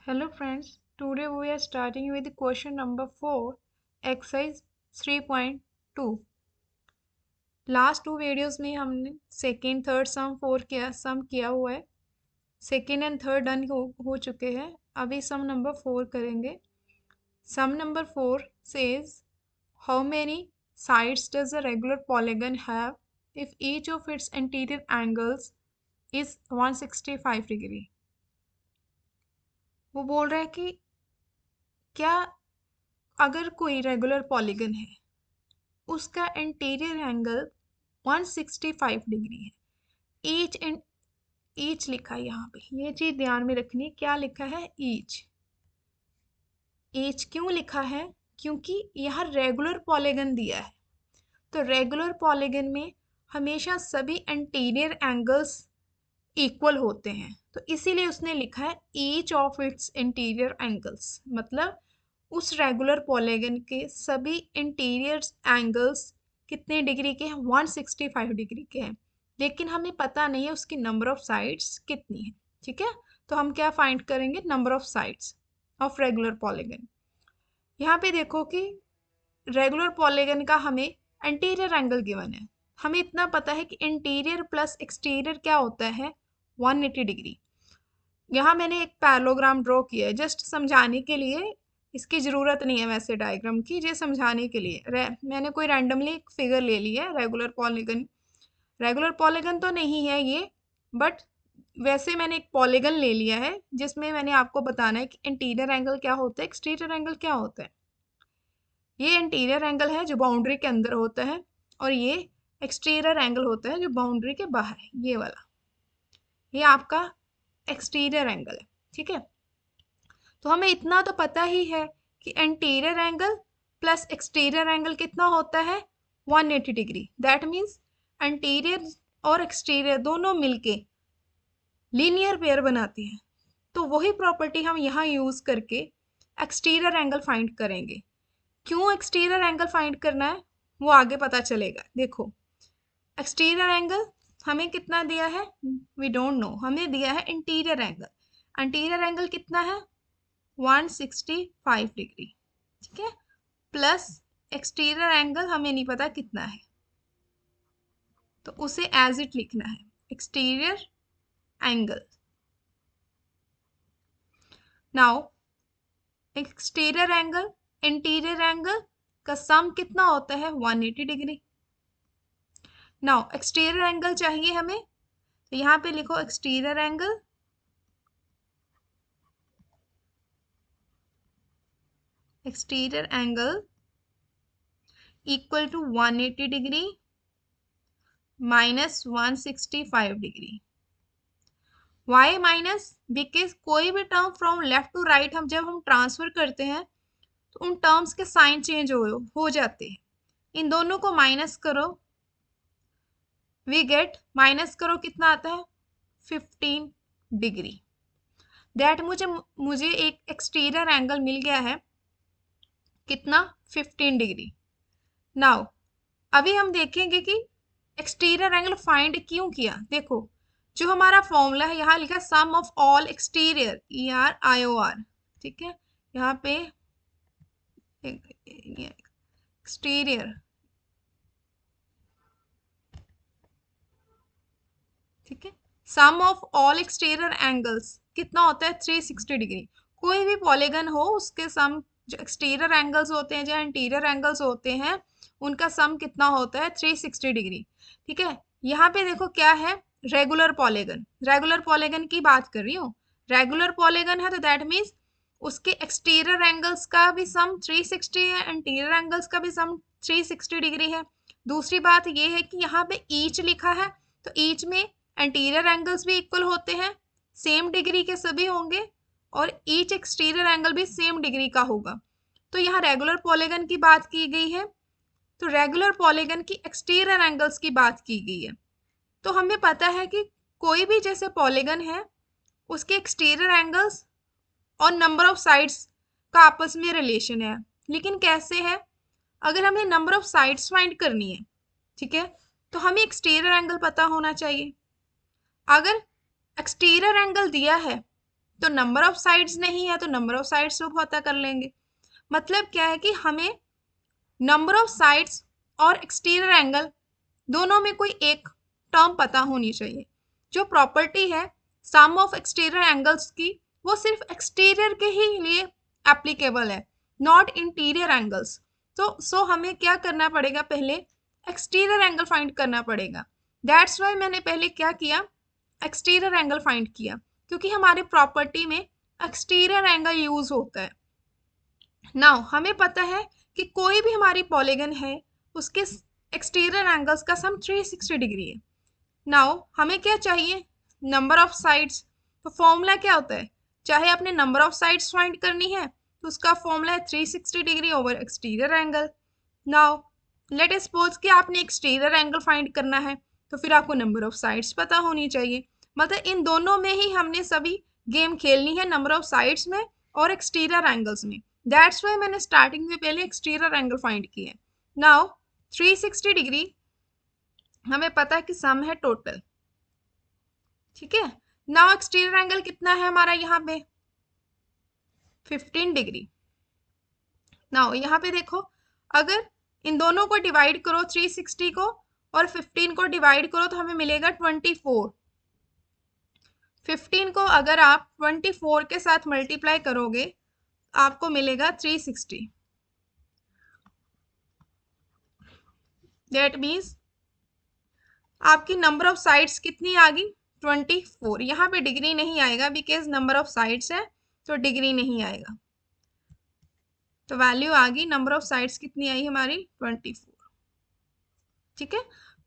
Hello friends, today we are starting with question number 4, exercise 3.2. Last 2 videos में हमने second third सम किया हुआ है। सेकेंड एंड थर्ड डन हो चुके हैं। अभी सम नंबर 4 करेंगे। सम number 4 says how many sides does a regular polygon have if each of its interior angles is 165 degree. वो बोल रहा है कि क्या अगर कोई रेगुलर पॉलीगन है उसका इंटीरियर एंगल 165 डिग्री है। ईच लिखा है यहाँ पे, ये चीज ध्यान में रखनी है। क्या लिखा है? ईच। ईच क्यों लिखा है? क्योंकि यहाँ रेगुलर पॉलीगन दिया है। तो रेगुलर पॉलीगन में हमेशा सभी इंटीरियर एंगल्स इक्वल होते हैं, तो इसीलिए उसने लिखा है each of its interior angles. मतलब उस रेगुलर पॉलीगन के सभी इंटीरियर एंगल्स कितने डिग्री के हैं? 165 डिग्री के हैं। लेकिन हमें पता नहीं है उसकी नंबर ऑफ साइड्स कितनी है। ठीक है, तो हम क्या फाइंड करेंगे? Number of sides of regular polygon. यहाँ पे देखो कि रेगुलर पॉलीगन का हमें इंटीरियर एंगल गिवन है। हमें इतना पता है कि इंटीरियर प्लस एक्सटीरियर क्या होता है? 180 डिग्री। यहाँ मैंने एक पैरेललोग्राम ड्रॉ किया है जस्ट समझाने के लिए। इसकी ज़रूरत नहीं है वैसे डायग्राम की, ये समझाने के लिए मैंने कोई रैंडमली एक फिगर ले ली है। रेगुलर पॉलीगन तो नहीं है ये, बट वैसे मैंने एक पॉलीगन ले लिया है जिसमें मैंने आपको बताना है कि इंटीरियर एंगल क्या होता है, एक्सटीरियर एंगल क्या होता है। ये इंटीरियर एंगल है जो बाउंड्री के अंदर होता है, और ये एक्सटीरियर एंगल होता है जो बाउंड्री के बाहर है। ये वाला, ये आपका एक्सटीरियर एंगल है। ठीक है, तो हमें इतना तो पता ही है कि interior angle plus exterior angle कितना होता है? 180 डिग्री। दैट मीन्स इंटीरियर और एक्सटीरियर दोनों मिलके लीनियर पेयर बनाते हैं। तो वही प्रॉपर्टी हम यहाँ यूज करके एक्सटीरियर एंगल फाइंड करेंगे। क्यों एक्सटीरियर एंगल फाइंड करना है वो आगे पता चलेगा। देखो, एक्सटीरियर एंगल हमें कितना दिया है? We don't know. हमें दिया है इंटीरियर एंगल। इंटीरियर एंगल कितना है? 165 डिग्री। ठीक है, प्लस एक्सटीरियर एंगल हमें नहीं पता कितना है, तो उसे एज इट लिखना है, exterior angle. Now exterior angle interior angle का सम कितना होता है? 180 डिग्री। नाउ एक्सटीरियर एंगल चाहिए हमें, तो यहाँ पे लिखो exterior angle equal to 180 degree minus 165 degree. Why minus? Because कोई भी term from left to right जब हम ट्रांसफर करते हैं तो उन टर्म्स के साइन चेंज हो जाते हैं। इन दोनों को माइनस करो, वी गेट, माइनस करो कितना आता है? 15 डिग्री। दैट मुझे एक एक्सटीरियर एंगल मिल गया है। कितना? 15 डिग्री। नाउ अभी हम देखेंगे कि एक्सटीरियर एंगल फाइंड क्यों किया। देखो, जो हमारा फॉर्मूला है यहाँ लिखा सम ऑफ ऑल एक्सटीरियर, ERIOR। ठीक है, यहाँ पे एक्सटीरियर, ठीक है, सम ऑफ ऑल एक्सटीरियर एंगल्स कितना होता है? 360 डिग्री। कोई भी पॉलीगन हो उसके सम, जो एक्सटीरियर एंगल्स होते हैं, जो इंटीरियर एंगल्स होते हैं, उनका सम कितना होता है? 360 डिग्री। ठीक है, यहाँ पे देखो क्या है? Regular polygon. रेगुलर पॉलीगन की बात कर रही हूँ। रेगुलर पॉलीगन है तो दैट मीन्स उसके एक्सटीरियर एंगल्स का भी सम 360 है, इंटीरियर एंगल्स का भी सम 360 डिग्री है। दूसरी बात ये है कि यहाँ पे ईच लिखा है, तो ईच में इंटीरियर एंगल्स भी इक्वल होते हैं, सेम डिग्री के सभी होंगे, और ईच एक्सटीरियर एंगल भी सेम डिग्री का होगा। तो यहाँ रेगुलर पॉलीगन की बात की गई है, तो रेगुलर पॉलीगन की एक्सटीरियर एंगल्स की बात की गई है। तो हमें पता है कि कोई भी जैसे पॉलीगन है उसके एक्सटीरियर एंगल्स और नंबर ऑफ साइड्स का आपस में रिलेशन है। लेकिन कैसे है? अगर हमें नंबर ऑफ साइड्स फाइंड करनी है, ठीक है, तो हमें एक्सटीरियर एंगल पता होना चाहिए। अगर एक्सटीरियर एंगल दिया है तो नंबर ऑफ साइड्स नहीं है तो नंबर ऑफ साइड्स को पता कर लेंगे। मतलब क्या है कि हमें नंबर ऑफ साइड्स और एक्सटीरियर एंगल दोनों में कोई एक टर्म पता होनी चाहिए। जो प्रॉपर्टी है सम ऑफ एक्सटीरियर एंगल्स की, वो सिर्फ एक्सटीरियर के ही लिए एप्लीकेबल है, नॉट इंटीरियर एंगल्स। तो सो हमें क्या करना पड़ेगा, पहले एक्सटीरियर एंगल फाइंड करना पड़ेगा। दैट्स वाई मैंने पहले क्या किया, एक्सटीरियर एंगल फाइंड किया, क्योंकि हमारे प्रॉपर्टी में एक्सटीरियर एंगल यूज होता है। नाउ हमें पता है कि कोई भी हमारी पॉलीगन है उसके एक्सटीरियर एंगल्स का सम 360 डिग्री है। नाउ हमें क्या चाहिए, नंबर ऑफ साइड्स। तो फॉर्मूला क्या होता है, चाहे आपने नंबर ऑफ साइड्स फाइंड करनी है तो उसका फॉर्मूला है 360 degree over exterior angle. Now let suppose कि आपने एक्सटीरियर एंगल फाइंड करना है तो फिर आपको नंबर ऑफ साइड्स पता होनी चाहिए। मतलब इन दोनों में ही हमने सभी गेम खेलनी है, नंबर ऑफ साइड्स में और एक्सटीरियर एंगल्स में। दैट्स वाई मैंने स्टार्टिंग में पहले एक्सटीरियर एंगल फाइंड किए। नाउ 360 डिग्री हमें पता है कि सम है टोटल, ठीक है। नाउ एक्सटीरियर एंगल कितना है हमारा यहाँ पे 15 डिग्री। नाउ यहाँ पे देखो, अगर इन दोनों को डिवाइड करो 360 को और 15 को डिवाइड करो तो हमें मिलेगा 24। 15 को अगर आप 24 के साथ मल्टीप्लाई करोगे आपको मिलेगा 360। दैट मीन्स आपकी नंबर ऑफ साइड्स कितनी आ गई 24। यहाँ पे डिग्री नहीं आएगा बिकॉज नंबर ऑफ साइड्स है तो डिग्री नहीं आएगा। तो वैल्यू आ गई, नंबर ऑफ साइड्स कितनी आई हमारी 24, ठीक है।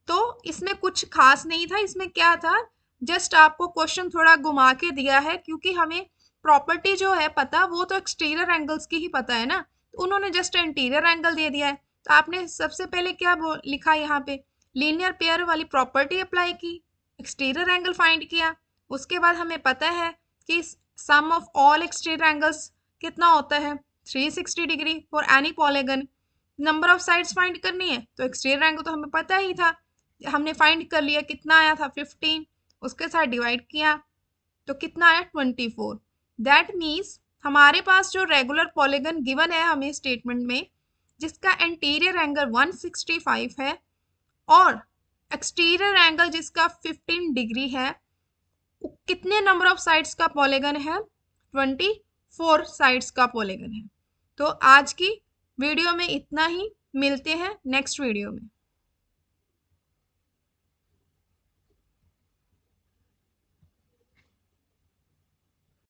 तो इसमें कुछ खास नहीं था, इसमें क्या था, जस्ट आपको क्वेश्चन थोड़ा घुमा के दिया है, क्योंकि हमें प्रॉपर्टी जो है पता वो तो एक्सटीरियर एंगल्स की ही पता है ना, तो उन्होंने जस्ट इंटीरियर एंगल दे दिया है। तो आपने सबसे पहले क्या लिखा यहाँ पे, लीनियर पेयर वाली प्रॉपर्टी अप्लाई की, एक्सटीरियर एंगल फाइंड किया। उसके बाद हमें पता है कि सम ऑफ ऑल एक्सटीरियर एंगल्स कितना होता है 360 degree for any polygon. Number of sides find करनी है तो एक्सटीरियर एंगल तो हमें पता ही था, हमने फाइंड कर लिया, कितना आया था 15, उसके साथ डिवाइड किया तो कितना आया 24। दैट मीन्स हमारे पास जो रेगुलर पॉलीगन गिवन है हमें स्टेटमेंट में, जिसका एंटीरियर एंगल 165 है और एक्सटीरियर एंगल जिसका 15 डिग्री है, कितने नंबर ऑफ साइड्स का पॉलीगन है 24 साइड्स का पॉलीगन है। तो आज की वीडियो में इतना ही, मिलते हैं नेक्स्ट वीडियो में।